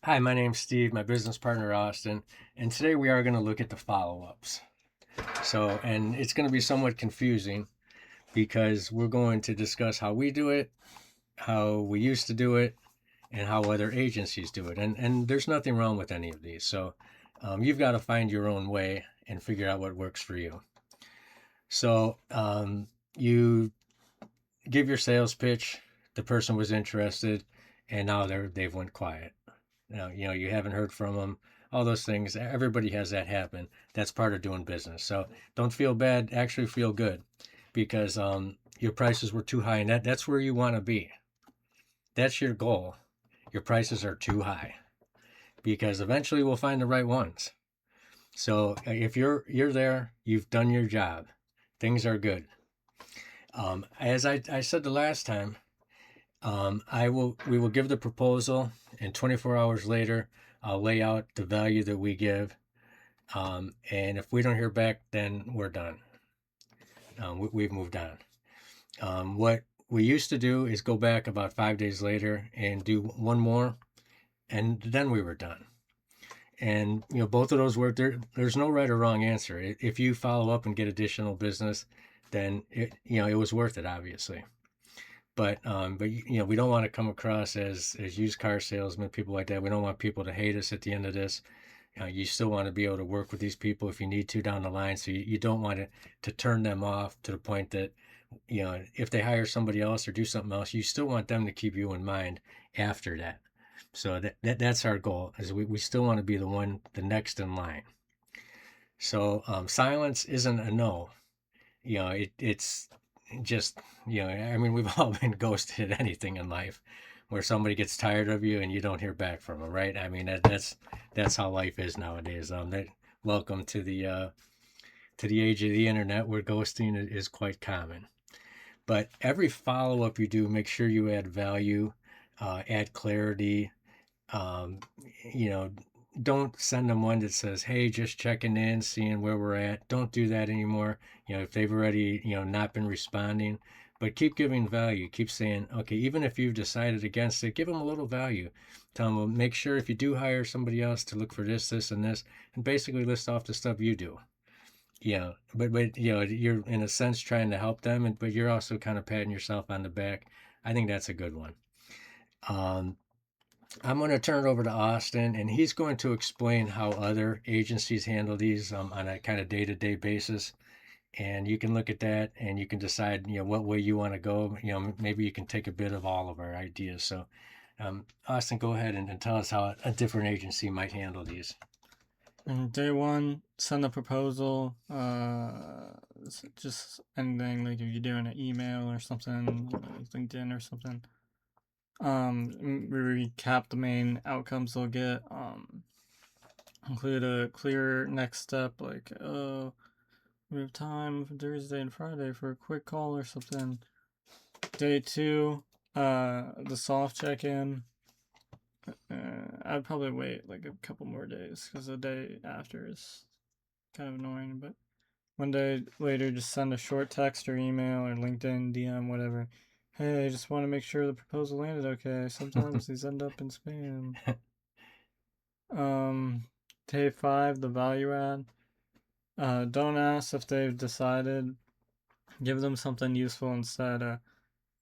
Hi, my name's Steve, my business partner Austin, and today we are going to look at the follow-ups. And it's going to be somewhat confusing because we're going to discuss how we do it, how we used to do it, and how other agencies do it. And there's nothing wrong with any of these. You've got to find your own way and figure out what works for you. You give your sales pitch, the person was interested, and now they've went quiet. You haven't heard from them, all those things. Everybody has that happen. That's part of doing business. So don't feel bad, actually feel good, because your prices were too high, and that's where you want to be. That's your goal. Your prices are too high, because eventually we'll find the right ones. So if you're there, you've done your job. Things are good. As I said the last time, we will give the proposal, and 24 hours later, I'll lay out the value that we give. And if we don't hear back, then we're done. We've moved on. What we used to do is go back about 5 days later and do one more, and then we were done. And both of those work. There's no right or wrong answer. If you follow up and get additional business, then it was worth it, obviously. But we don't want to come across as used car salesmen, people like that. We don't want people to hate us at the end of this. You still want to be able to work with these people if you need to down the line. So you don't want to turn them off to the point that, if they hire somebody else or do something else, you still want them to keep you in mind after that. So that's our goal, is we still want to be the next in line. So silence isn't a no. It's just, I mean, we've all been ghosted at anything in life, where somebody gets tired of you and you don't hear back from them, right? I mean, that's how life is nowadays. Welcome to the age of the internet, where ghosting is quite common. But every follow up you do, make sure you add value, add clarity. Um, you know, don't send them one that says, "Hey, just checking in, seeing where we're at." Don't do that anymore. If they've already not been responding, but keep giving value. Keep saying, okay, even if you've decided against it, give them a little value. Tell them, well, make sure if you do hire somebody else to look for this, and this, and basically list off the stuff you do. But you're in a sense trying to help them, but you're also kind of patting yourself on the back. I think that's a good one. Um, I'm going to turn it over to Austin, and he's going to explain how other agencies handle these on a kind of day-to-day basis. And you can look at that, and you can decide, what way you want to go. Maybe you can take a bit of all of our ideas. So, Austin, go ahead and tell us how a different agency might handle these. And day one, send a proposal. Just anything, like if you're doing an email or something, like LinkedIn or something. Recap the main outcomes they'll get. Include a clear next step, like, oh, we have time for Thursday and Friday for a quick call or something. Day two, the soft check-in. I'd probably wait like a couple more days, because the day after is kind of annoying. But one day later, just send a short text or email or LinkedIn DM, whatever. Hey, I just want to make sure the proposal landed okay. Sometimes these end up in spam. Um, Day five, the value add. Don't ask if they've decided. Give them something useful instead. A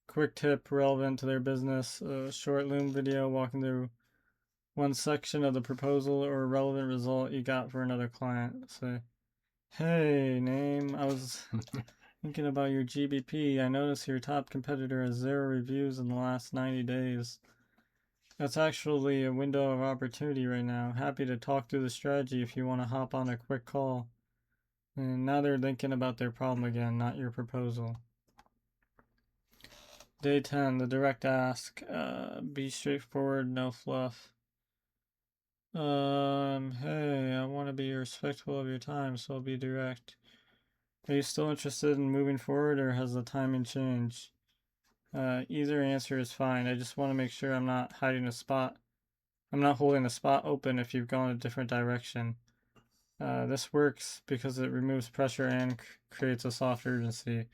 quick tip relevant to their business. A short Loom video walking through one section of the proposal or a relevant result you got for another client. Say, hey, name, I was thinking about your GBP. I noticed your top competitor has 0 reviews in the last 90 days. That's actually a window of opportunity right now. Happy to talk through the strategy if you want to hop on a quick call. And now they're thinking about their problem again, not your proposal. Day 10, the direct ask. Be straightforward, no fluff. Hey, I want to be respectful of your time, so I'll be direct. Are you still interested in moving forward, or has the timing changed? Either answer is fine. I just want to make sure I'm not hiding a spot. I'm not holding a spot open if you've gone a different direction. This works because it removes pressure and creates a soft urgency.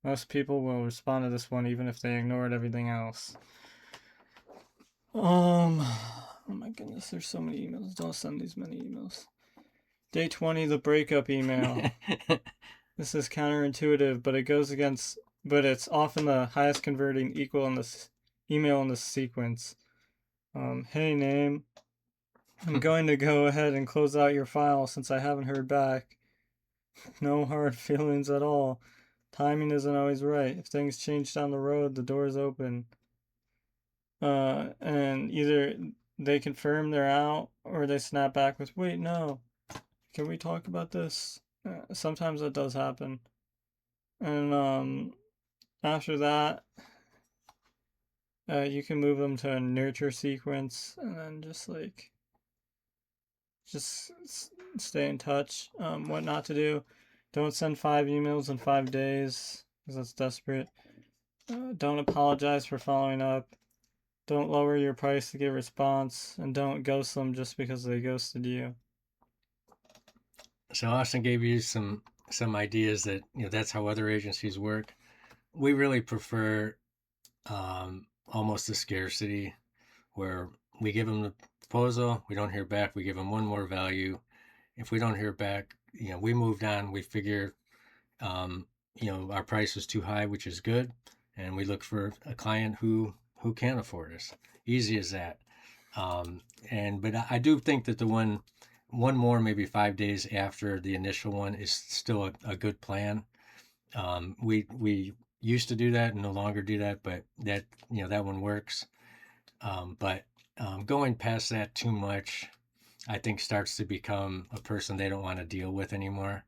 Most people will respond to this one even if they ignored everything else. Oh my goodness. this. There's so many emails. Don't send these many emails. Day 20, the breakup email. This is counterintuitive, but it's often the highest converting equal in this email in the sequence. Hey name, I'm going to go ahead and close out your file since I haven't heard back. No hard feelings at all. Timing isn't always right. If things change down the road, the door is open. And either they confirm they're out or they snap back with, wait, no, can we talk about this? Sometimes that does happen. And after that, you can move them to a nurture sequence and then just stay in touch. What not to do. Don't send 5 emails in 5 days because that's desperate. Don't apologize for following up. Don't lower your price to get response, and don't ghost them just because they ghosted you. So Austin gave you some ideas that, that's how other agencies work. We really prefer almost a scarcity, where we give them the proposal, we don't hear back, we give them one more value. If we don't hear back, we moved on. We figure, our price is too high, which is good, and we look for a client who can afford us. Easy as that. But I do think that the one more, maybe 5 days after the initial one, is still a good plan. We used to do that and no longer do that, but that one works. But going past that too much, I think, starts to become a person they don't want to deal with anymore.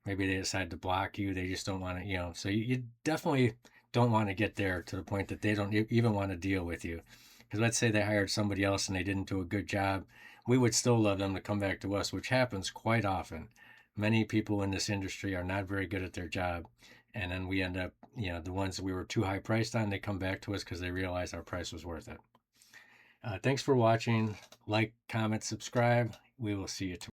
Maybe they decide to block you. They just don't want to, so you definitely don't want to get there to the point that they don't even want to deal with you. Because let's say they hired somebody else and they didn't do a good job, we would still love them to come back to us, which happens quite often. Many people in this industry are not very good at their job. And then we end up, the ones that we were too high priced on, they come back to us because they realize our price was worth it. Thanks for watching. Like, comment, subscribe. We will see you tomorrow.